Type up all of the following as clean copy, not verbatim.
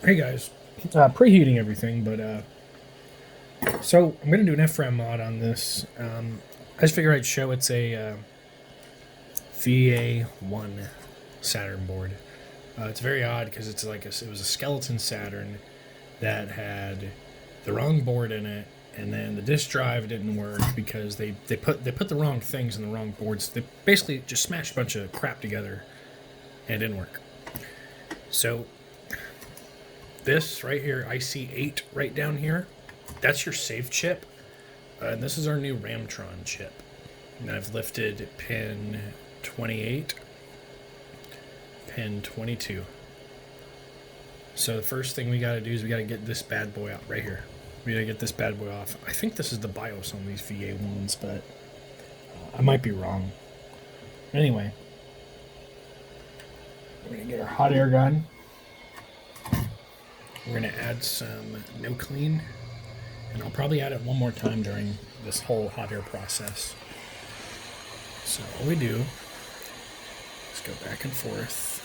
Hey guys, preheating everything, but so I'm gonna do an FRAM mod on this. I just figured I'd show it's a VA1 Saturn board. It's very odd because it's like it was a skeleton Saturn that had the wrong board in it, and then the disk drive didn't work because they put the wrong things in the wrong boards. They basically just smashed a bunch of crap together, and it didn't work. So this right here, IC8 right down here, that's your safe chip. And this is our new Ramtron chip. And I've lifted pin 28, pin 22. So the first thing we got to do is we got to get this bad boy out right here. We got to get this bad boy off. I think this is the BIOS on these VA1s, but I might be wrong. Anyway, we're going to get our hot air gun. We're going to add some no clean, and I'll probably add it one more time during this whole hot air process. So all we do is go back and forth.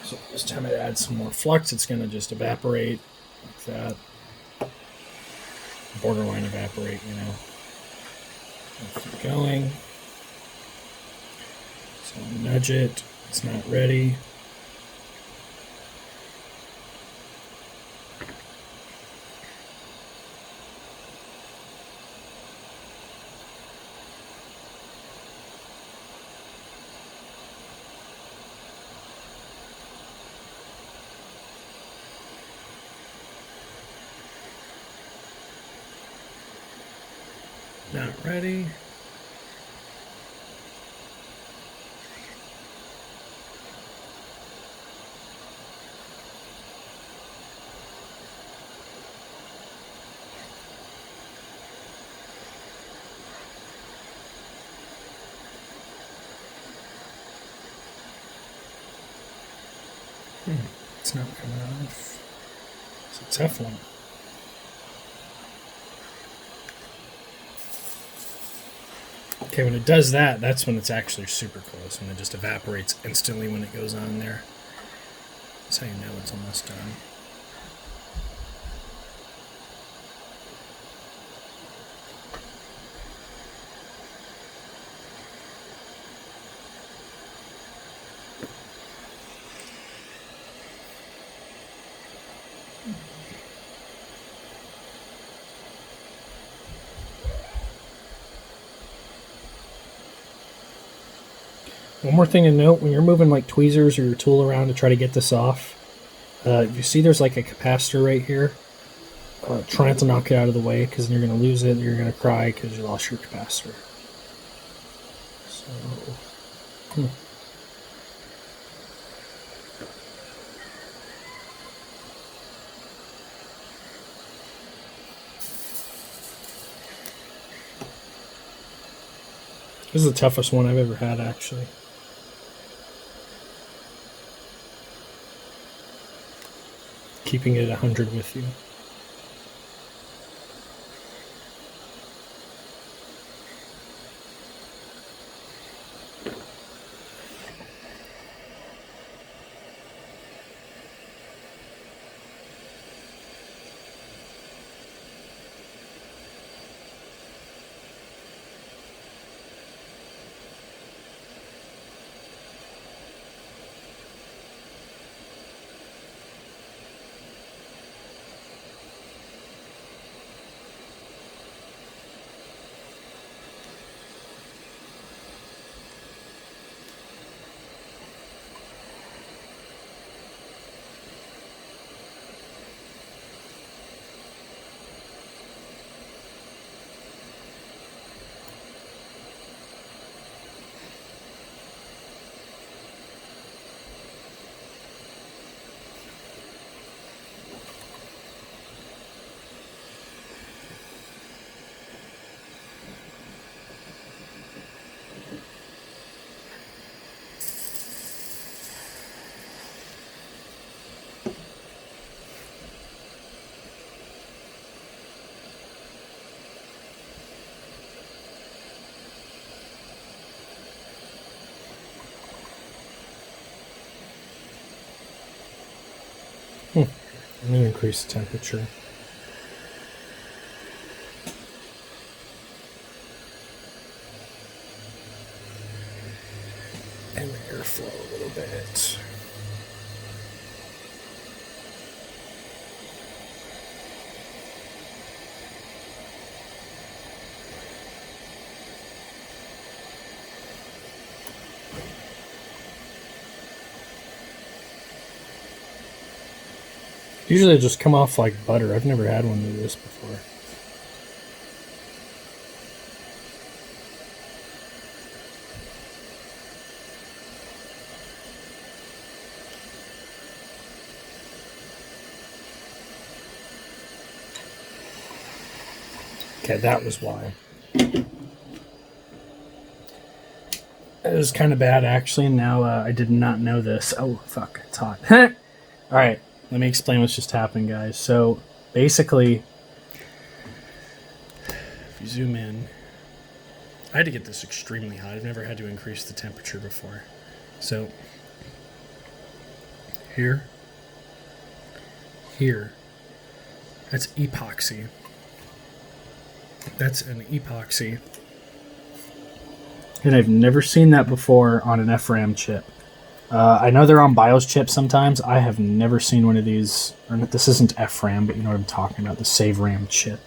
So this time it adds some more flux. It's going to just evaporate like that. Borderline evaporate, you know. Keep going. So nudge it. It's not ready. Not ready. It's not coming off. It's a tough one. Okay, when it does that, that's when it's actually super close, when it just evaporates instantly when it goes on there. That's how you know it's almost done. One more thing to note, when you're moving like tweezers or your tool around to try to get this off, you see there's like a capacitor right here. Try not to knock it out of the way because then you're going to lose it. You're going to cry because you lost your capacitor. So, This is the toughest one I've ever had, actually. Keeping it at 100 with you. Let me increase the temperature. And the airflow a little bit. Usually they just come off like butter. I've never had one of this before. Okay, that was why. It was kind of bad, actually. Now, I did not know this. Oh, fuck, it's hot. All right, let me explain what's just happened, guys. So, basically, if you zoom in, I had to get this extremely hot. I've never had to increase the temperature before. So, here, that's epoxy. That's an epoxy. And I've never seen that before on an FRAM chip. I know they're on BIOS chips sometimes. I have never seen one of these. Or this isn't FRAM, but you know what I'm talking about, the SaveRAM chip.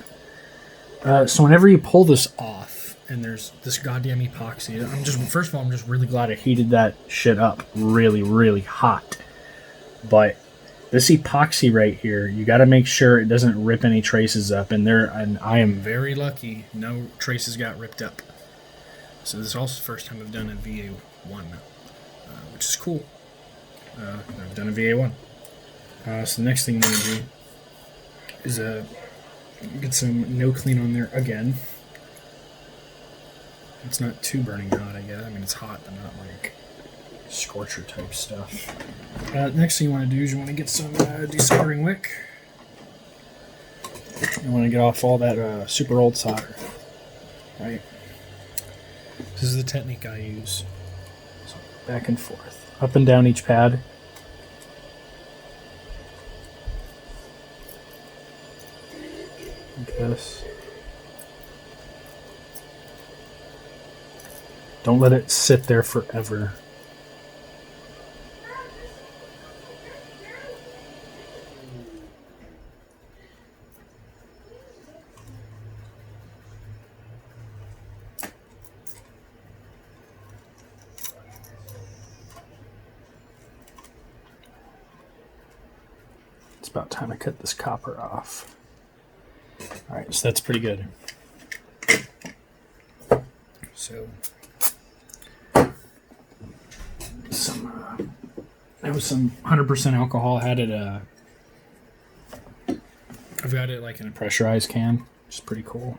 So whenever you pull this off, and there's this goddamn epoxy, first of all, I'm just really glad I heated that shit up really, really hot. But this epoxy right here, you got to make sure it doesn't rip any traces up. And I am very lucky no traces got ripped up. So this is also the first time I've done a VA1, which is cool. I've done a VA1. So the next thing I'm going to do is get some no clean on there again. It's not too burning hot, I guess. I mean, it's hot, but not like scorcher type stuff. Next thing you want to do is you want to get some desoldering wick. You want to get off all that super old solder, right? This is the technique I use. So back and forth, up and down each pad. Like this. Don't let it sit there forever. It's about time I cut this copper off. All right, so that's pretty good. So that was some 100% alcohol. I had it. I've got it like in a pressurized can, which is pretty cool.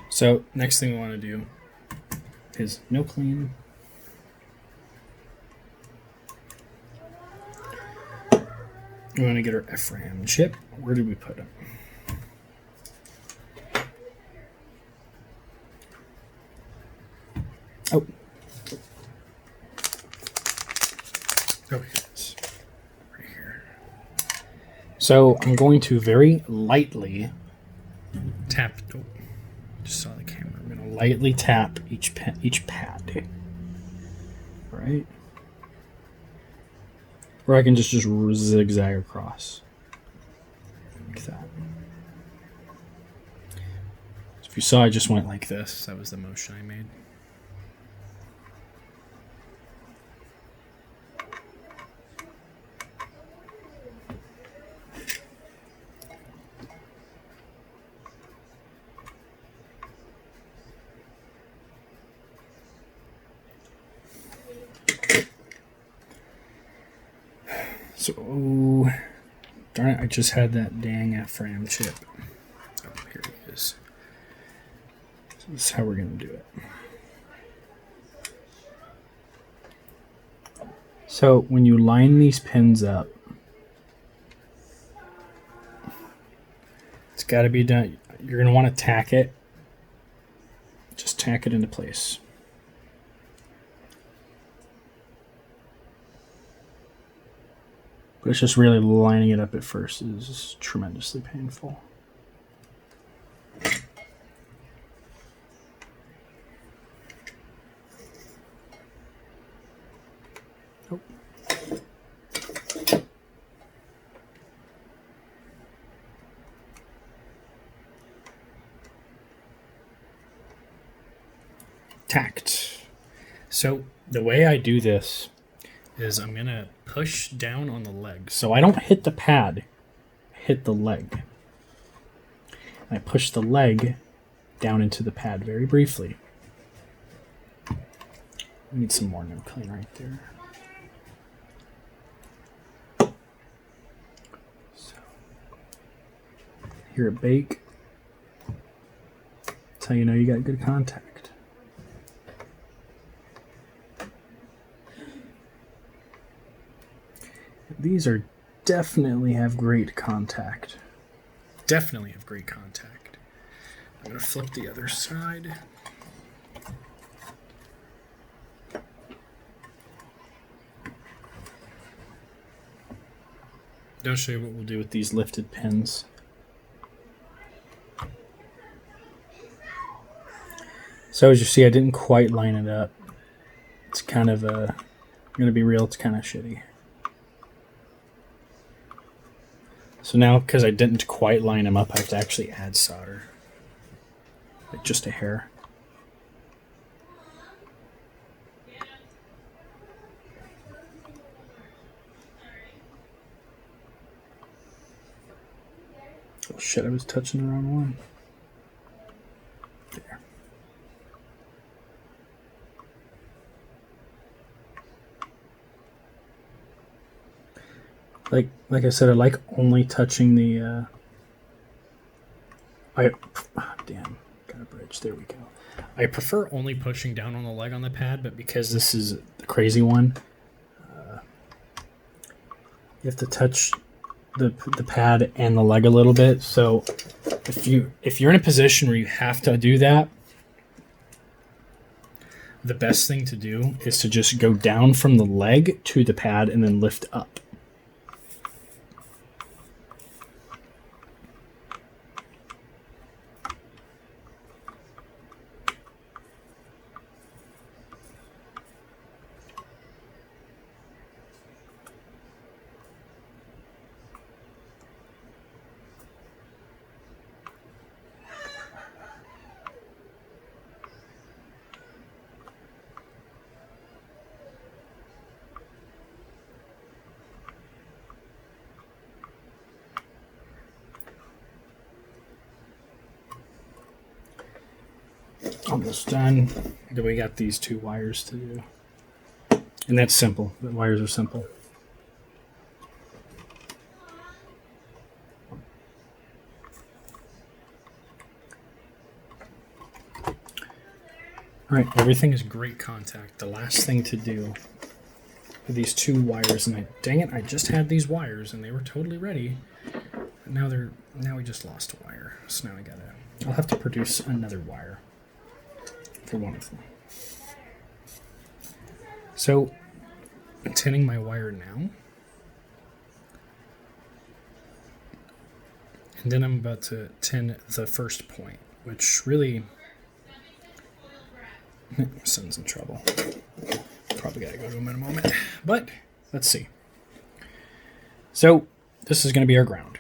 So next thing we want to do is no clean. We want to get our FRAM chip. Where did we put it? Oh. Oh, here it is. Right here. So I'm going to very lightly tap. Oh, just saw the camera. I'm going to lightly tap each pad. Right? Or I can just zigzag across. Like that. So if you saw, I just went like this. That was the motion I made. So, darn it, I just had that dang FRAM chip. Oh, here it is. So this is how we're going to do it. So, when you line these pins up, it's got to be done. You're going to want to tack it. Just tack it into place. But it's just really lining it up at first is tremendously painful. Oh. Tacked. So the way I do this is I'm going to push down on the leg. So I don't hit the pad, I hit the leg. I push the leg down into the pad very briefly. We need some more no clean right there. So, hear it bake. That's how you know you got good contact. These are definitely have great contact. Definitely have great contact. I'm going to flip the other side. I'll show you what we'll do with These lifted pins. So as you see, I didn't quite line it up. It's kind of I'm going to be real, it's kind of shitty. So now, because I didn't quite line them up, I have to actually add solder. Like just a hair. Oh shit, I was touching the wrong one. There. Like I said, I like only touching the damn, got a bridge. There we go. I prefer only pushing down on the leg on the pad, but because This is the crazy one. You have to touch the pad and the leg a little bit. So if you're in a position where you have to do that, the best thing to do is to just go down from the leg to the pad and then lift up. Almost done. Then we got these two wires to do. And that's simple. The wires are simple. Alright, everything is great contact. The last thing to do with these two wires, and dang it, I just had these wires and they were totally ready. Now we just lost a wire. So now I'll have to produce another wire for one of them. So I'm tinning my wire now. And then I'm about to tin the first point, which really, my son's in trouble. Probably gotta go to him in a moment. But let's see. So this is going to be our ground.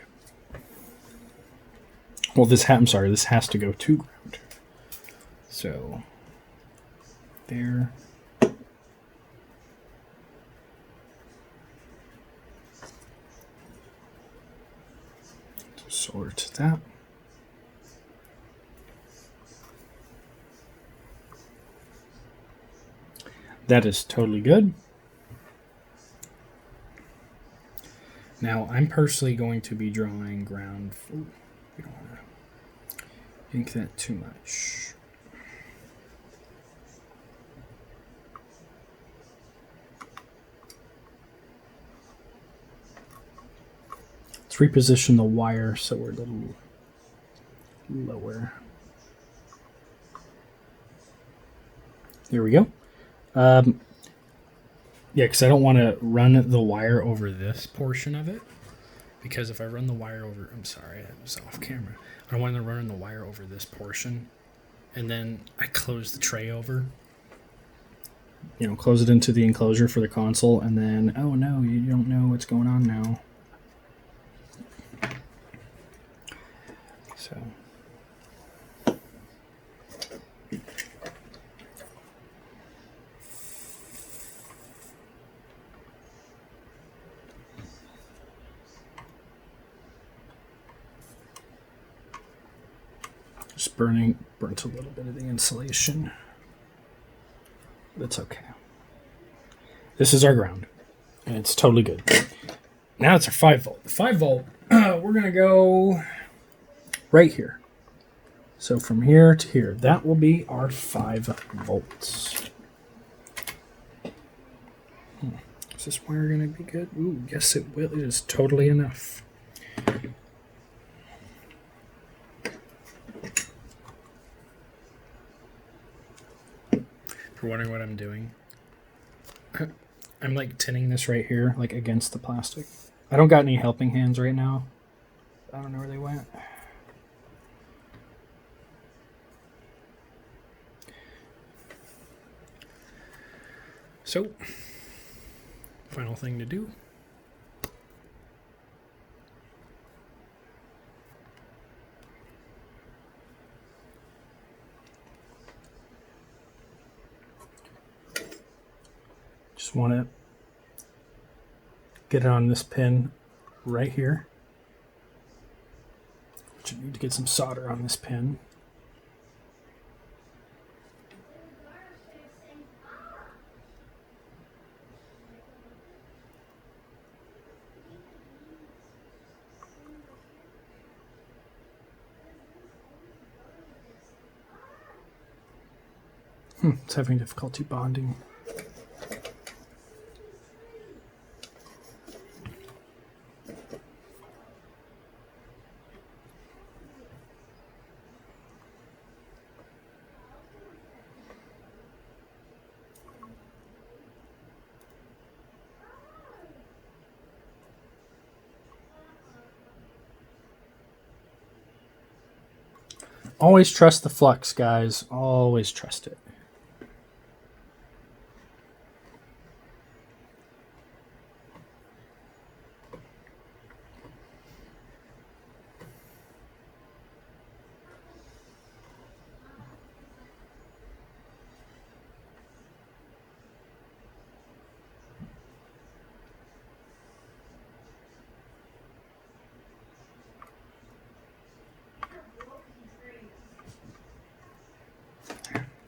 Well, this has to go to ground. So there. Sort that. That is totally good. Now I'm personally going to be drawing ground. Ooh, we don't want to ink that too much. Let's reposition the wire so we're a little lower. There we go. Yeah, because I don't want to run the wire over this portion of it. Because if I run the wire over, I'm sorry, it was off camera. I don't want to run the wire over this portion, and then I close the tray over. You know, close it into the enclosure for the console, and then, oh no, you don't know what's going on now. So. Just burnt a little bit of the insulation. That's okay. This is our ground, and it's totally good. Now it's our 5 volt. The 5 volt, we're going to go right here. So from here to here, that will be our 5 volts. Is this wire going to be good? Ooh, yes it will. It is totally enough. If you're wondering what I'm doing, I'm like tinning this right here, like against the plastic. I don't got any helping hands right now. I don't know where they went. So, final thing to do. Just want to get it on this pin right here. But you need to get some solder on this pin. It's having difficulty bonding. Always trust the flux, guys. Always trust it.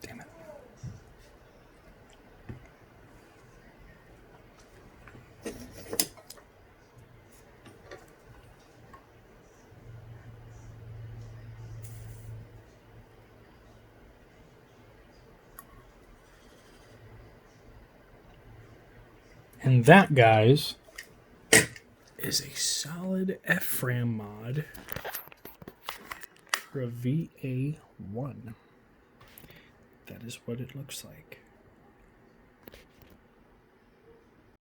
Damn it. And that, guys, is a solid FRAM mod for a VA1. That is what it looks like.